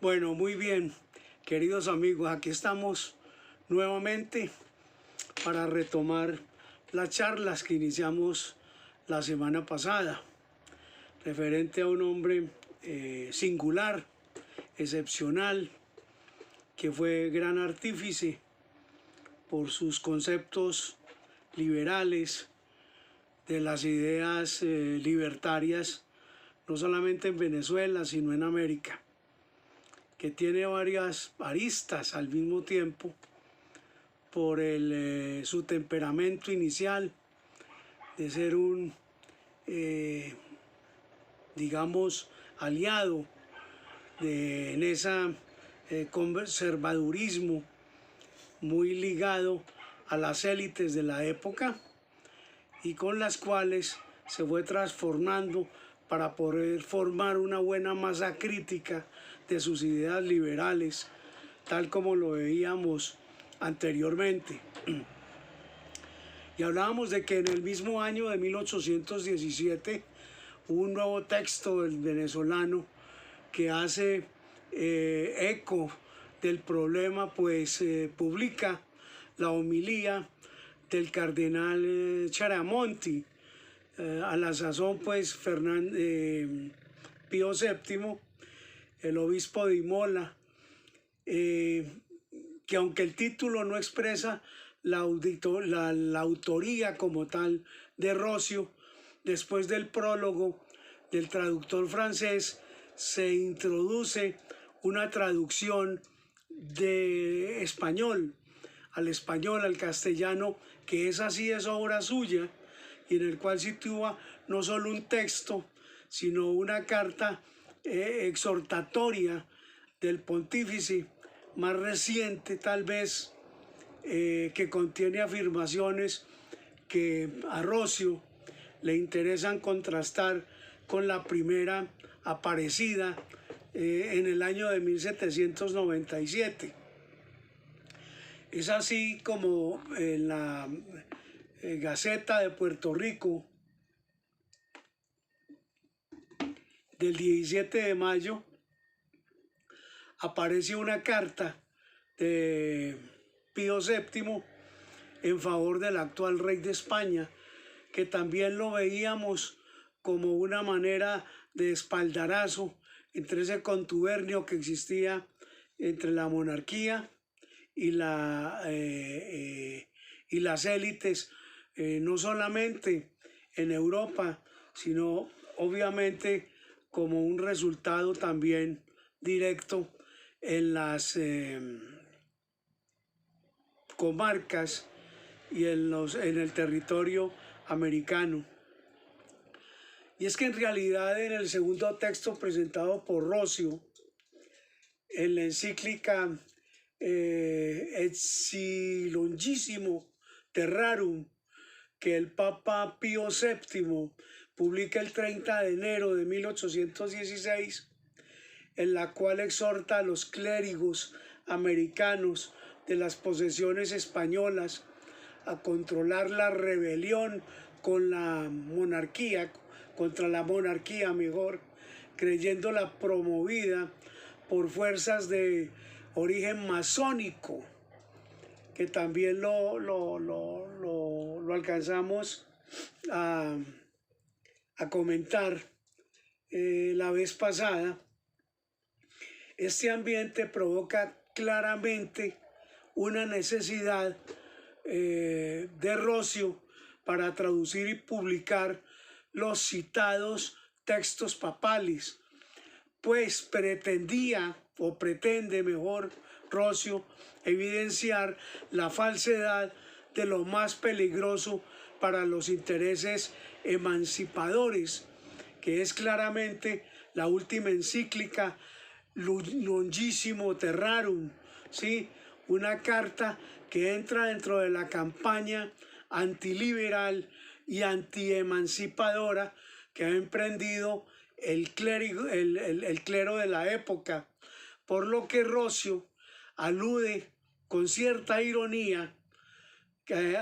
Bueno, muy bien, queridos amigos, aquí estamos nuevamente para retomar las charlas que iniciamos la semana pasada, referente a un hombre singular, excepcional, que fue gran artífice por sus conceptos liberales, de las ideas libertarias, no solamente en Venezuela, sino en América, que tiene varias aristas al mismo tiempo por su temperamento inicial de ser un, digamos, aliado en ese conservadurismo muy ligado a las élites de la época y con las cuales se fue transformando para poder formar una buena masa crítica de sus ideas liberales, tal como lo veíamos anteriormente. Y hablábamos de que en el mismo año de 1817 hubo un nuevo texto del venezolano que hace eco del problema, pues publica la homilía del cardenal Charamonti, a la sazón pues Pío VII, el obispo de Imola, que aunque el título no expresa la autoría como tal de Rocio, después del prólogo del traductor francés se introduce una traducción de español, al castellano, que esa sí es obra suya, y en el cual sitúa no solo un texto, sino una carta exhortatoria del pontífice más reciente tal vez, que contiene afirmaciones que a Rocio le interesan contrastar con la primera aparecida en el año de 1797. Es así como en la Gaceta de Puerto Rico del 17 de mayo aparece una carta de Pío VII en favor del actual rey de España, que también lo veíamos como una manera de espaldarazo entre ese contubernio que existía entre la monarquía y, y las élites, no solamente en Europa, sino obviamente como un resultado también directo en las comarcas y en el territorio americano. Y es que en realidad en el segundo texto presentado por Rocio, en la encíclica Etsi Longissimo Terrarum, que el Papa Pío VII publica el 30 de enero de 1816, en la cual exhorta a los clérigos americanos de las posesiones españolas a controlar la rebelión con la monarquía, contra la monarquía mejor, creyéndola promovida por fuerzas de origen masónico, que también lo alcanzamos a comentar la vez pasada. Este ambiente provoca claramente una necesidad de Rocio para traducir y publicar los citados textos papales, pues pretendía, o pretende mejor, Rocio, evidenciar la falsedad de lo más peligroso para los intereses emancipadores, que es claramente la última encíclica Longissimo Terrarum, ¿sí? Una carta que entra dentro de la campaña antiliberal y antiemancipadora que ha emprendido el clero de la época, por lo que Rocio alude con cierta ironía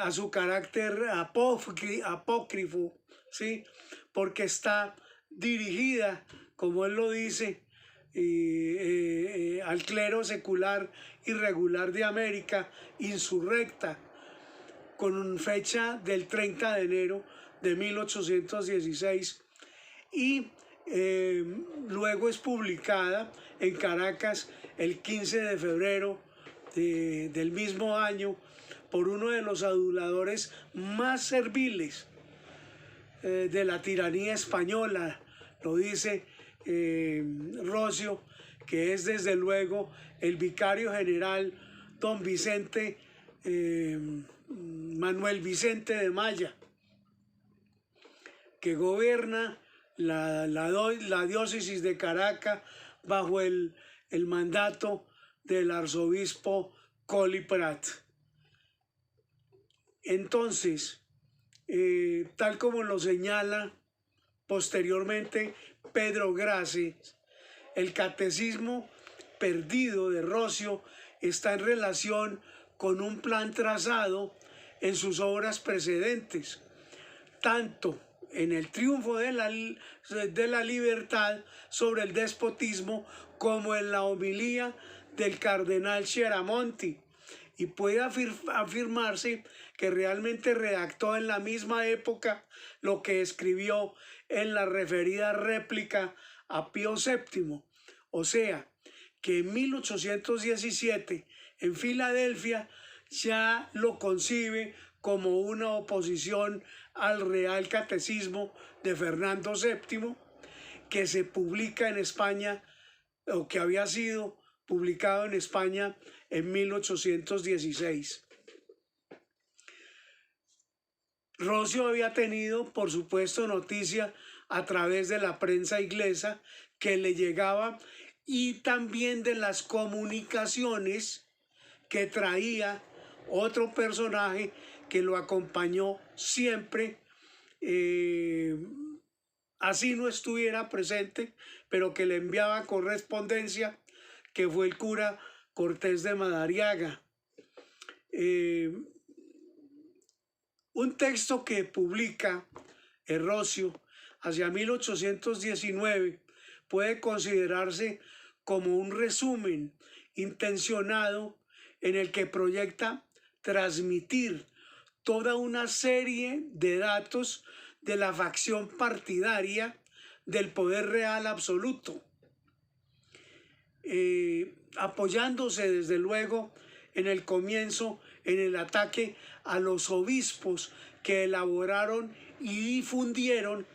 a su carácter apócrifo, ¿sí? Porque está dirigida, como él lo dice, al clero secular y regular de América, insurrecta, con fecha del 30 de enero de 1816, y luego es publicada en Caracas el 15 de febrero del mismo año por uno de los aduladores más serviles de la tiranía española, lo dice Roscio, que es desde luego el vicario general don Vicente, Manuel Vicente de Maya, que gobierna la diócesis de Caracas bajo el mandato del arzobispo Colli Prat. Entonces, tal como lo señala posteriormente Pedro Grace, el catecismo perdido de Roscio está en relación con un plan trazado en sus obras precedentes, tanto en el triunfo de la libertad sobre el despotismo como en la homilía del cardenal Chiaramonti, y puede afirmarse que realmente redactó en la misma época lo que escribió en la referida réplica a Pío VII, o sea, que en 1817 en Filadelfia ya lo concibe como una oposición al Real Catecismo de Fernando VII, que se publica en España, o que había sido publicado en España en 1816. Roscio había tenido, por supuesto, noticia a través de la prensa inglesa que le llegaba, y también de las comunicaciones que traía otro personaje que lo acompañó siempre, así no estuviera presente, pero que le enviaba correspondencia, que fue el cura Cortés de Madariaga. Un texto que publica Roscio hacia 1819 puede considerarse como un resumen intencionado en el que proyecta transmitir toda una serie de datos de la facción partidaria del poder real absoluto, apoyándose desde luego en el comienzo en el ataque a los obispos que elaboraron y difundieron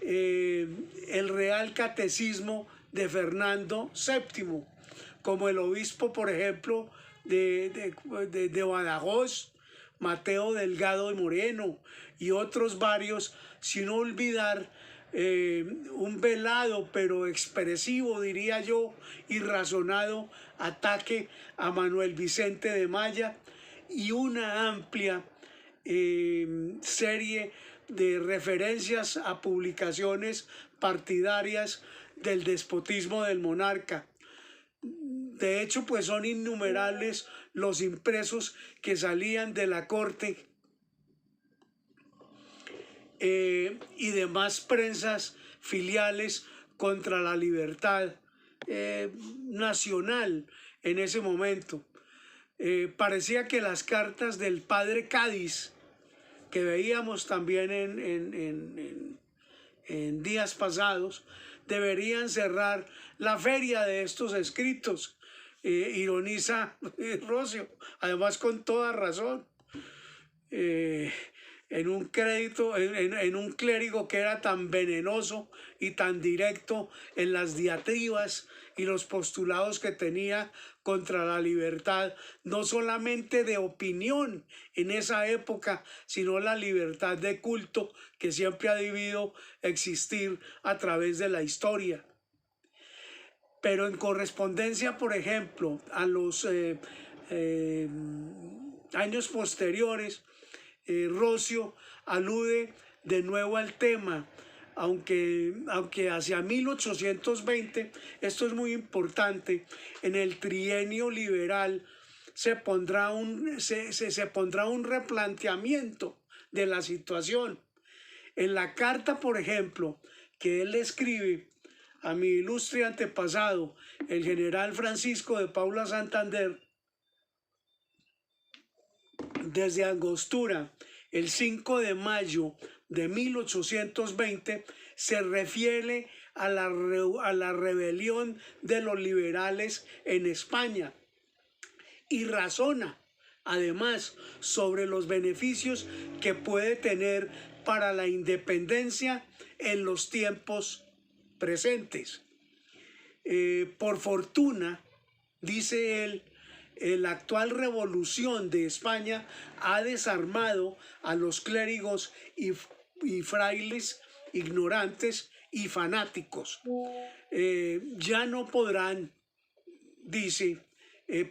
el Real Catecismo de Fernando VII, como el obispo, por ejemplo, de Badajoz, Mateo Delgado de Moreno, y otros varios, sin olvidar un velado pero expresivo, diría yo, y razonado ataque a Manuel Vicente de Maya, y una amplia serie de referencias a publicaciones partidarias del despotismo del monarca. De hecho, pues son innumerables los impresos que salían de la corte y demás prensas filiales contra la libertad nacional en ese momento. Parecía que las cartas del padre Cádiz, que veíamos también en días pasados, deberían cerrar la feria de estos escritos, ironiza Roscio, además con toda razón. En un clérigo que era tan venenoso y tan directo en las diatribas y los postulados que tenía contra la libertad, no solamente de opinión en esa época, sino la libertad de culto que siempre ha debido existir a través de la historia. Pero en correspondencia, por ejemplo, a los años posteriores, Roscio alude de nuevo al tema, aunque hacia 1820, esto es muy importante, en el trienio liberal se pondrá un replanteamiento de la situación. En la carta, por ejemplo, que él escribe a mi ilustre antepasado, el general Francisco de Paula Santander, desde Angostura, el 5 de mayo de 1820, se refiere a la rebelión de los liberales en España y razona además sobre los beneficios que puede tener para la independencia en los tiempos presentes. Por fortuna, dice él, la actual revolución de España ha desarmado a los clérigos y frailes ignorantes y fanáticos. Ya no podrán, dice,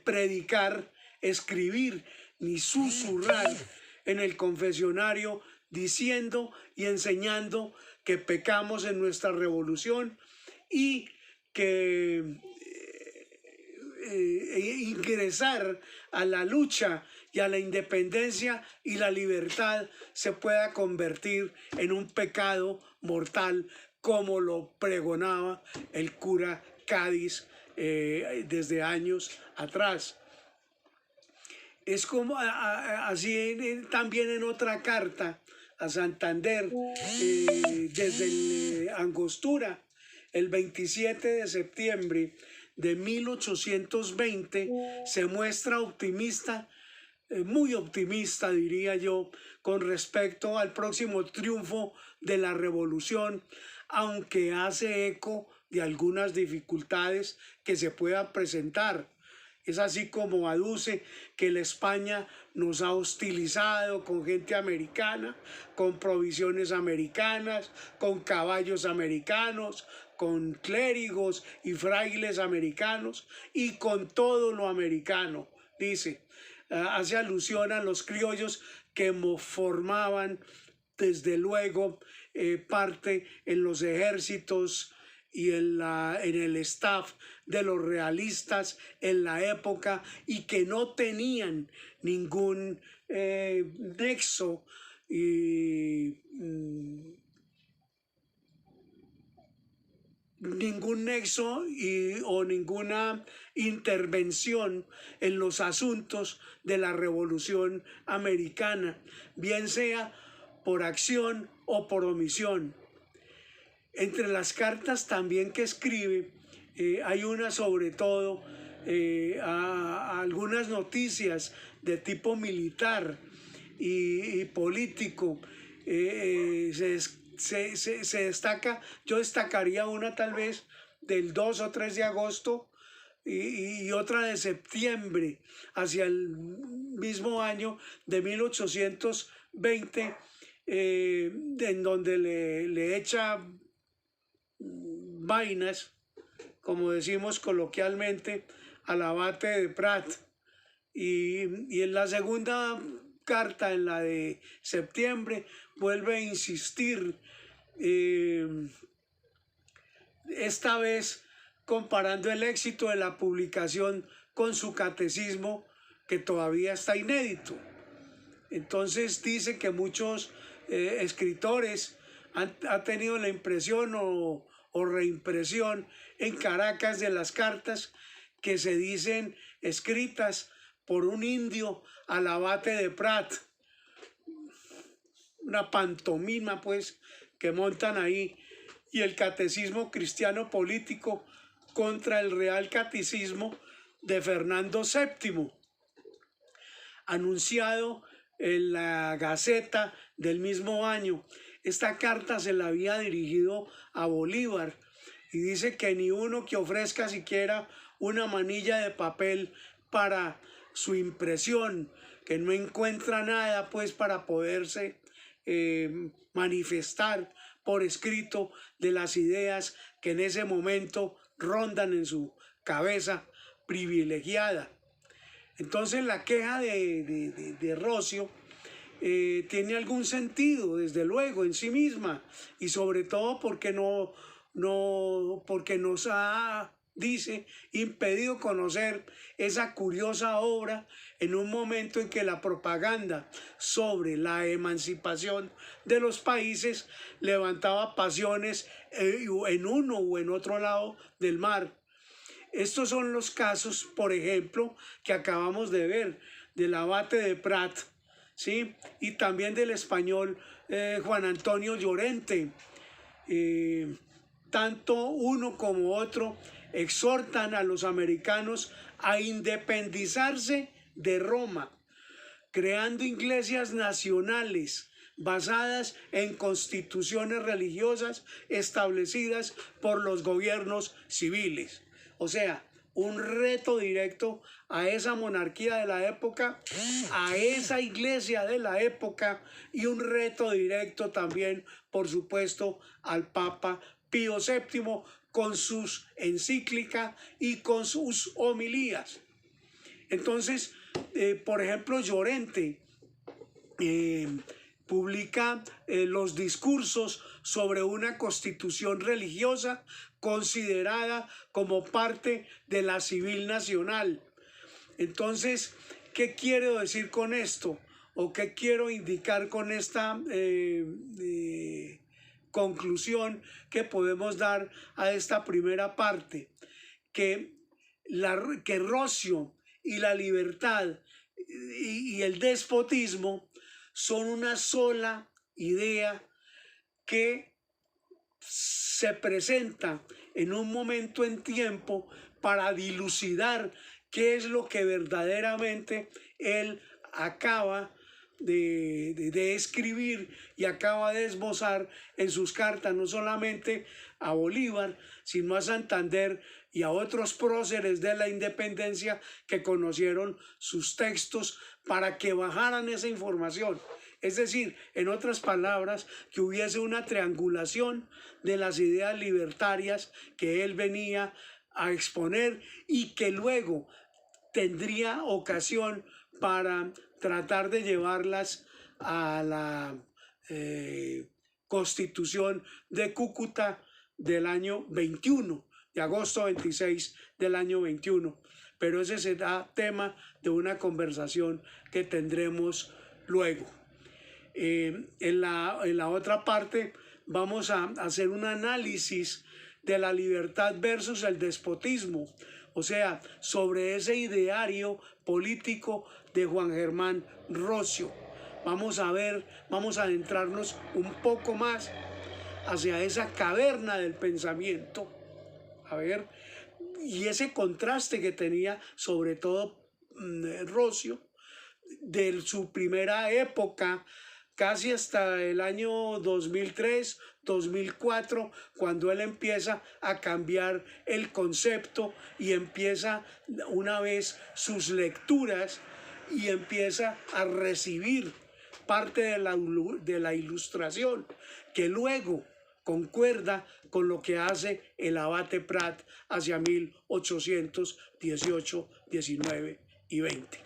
predicar, escribir ni susurrar en el confesionario diciendo y enseñando que pecamos en nuestra revolución y que ingresar a la lucha y a la independencia y la libertad se pueda convertir en un pecado mortal, como lo pregonaba el cura Cádiz desde años atrás. Es como así también en otra carta a Santander, desde Angostura, el 27 de septiembre de 1820, se muestra optimista, muy optimista diría yo, con respecto al próximo triunfo de la revolución, aunque hace eco de algunas dificultades que se puedan presentar. Es así como aduce que la España nos ha hostilizado con gente americana, con provisiones americanas, con caballos americanos, con clérigos y frailes americanos y con todo lo americano, dice. Hace alusión a los criollos que formaban desde luego parte en los ejércitos y en el staff de los realistas en la época y que no tenían ningún nexo o ninguna intervención en los asuntos de la Revolución Americana, bien sea por acción o por omisión. Entre las cartas también que escribe, hay una sobre todo a algunas noticias de tipo militar y político. Se destaca, yo destacaría una tal vez del 2 o 3 de agosto y otra de septiembre, hacia el mismo año de 1820, en donde le echa vainas, como decimos coloquialmente, al abate de Prat. Y en la segunda carta, en la de septiembre, vuelve a insistir, esta vez comparando el éxito de la publicación con su catecismo, que todavía está inédito. Entonces dice que muchos escritores han tenido la impresión o reimpresión en Caracas de las cartas que se dicen escritas por un indio al abate de Prat. Una pantomima pues que montan ahí. Y el catecismo cristiano político contra el Real Catecismo de Fernando VII, anunciado en la Gaceta del mismo año. Esta carta se la había dirigido a Bolívar y dice que ni uno que ofrezca siquiera una manilla de papel para su impresión, que no encuentra nada pues para poderse manifestar por escrito de las ideas que en ese momento rondan en su cabeza privilegiada. Entonces la queja de Rocio tiene algún sentido, desde luego, en sí misma, y sobre todo porque porque nos ha dice, impedido conocer esa curiosa obra en un momento en que la propaganda sobre la emancipación de los países levantaba pasiones en uno o en otro lado del mar. Estos son los casos, por ejemplo, que acabamos de ver del abate de Prat, ¿sí? Y también del español Juan Antonio Llorente. Tanto uno como otro exhortan a los americanos a independizarse de Roma, creando iglesias nacionales basadas en constituciones religiosas establecidas por los gobiernos civiles. O sea, un reto directo a esa monarquía de la época, a esa iglesia de la época, y un reto directo también, por supuesto, al Papa Pío VII con sus encíclicas y con sus homilías. Entonces, por ejemplo, Llorente publica los discursos sobre una constitución religiosa considerada como parte de la civil nacional. Entonces, ¿qué quiero decir con esto? ¿O qué quiero indicar con esta conclusión que podemos dar a esta primera parte? Que Roscio y la libertad y el despotismo son una sola idea que se presenta en un momento en tiempo para dilucidar qué es lo que verdaderamente él acaba de escribir y acaba de esbozar en sus cartas, no solamente a Bolívar, sino a Santander y a otros próceres de la independencia que conocieron sus textos para que bajaran esa información. Es decir, en otras palabras, que hubiese una triangulación de las ideas libertarias que él venía a exponer y que luego tendría ocasión para tratar de llevarlas a la Constitución de Cúcuta del año 21, de agosto 26 del año 21. Pero ese será tema de una conversación que tendremos luego. En la otra parte vamos a hacer un análisis de la libertad versus el despotismo, o sea, sobre ese ideario político de Juan Germán Roscio. Vamos a ver, vamos a adentrarnos un poco más hacia esa caverna del pensamiento, a ver, y ese contraste que tenía sobre todo Roscio de su primera época, casi hasta el año 2003, 2004, cuando él empieza a cambiar el concepto y empieza una vez sus lecturas y empieza a recibir parte de la ilustración, que luego concuerda con lo que hace el abate Prat hacia 1818, 19 y 20.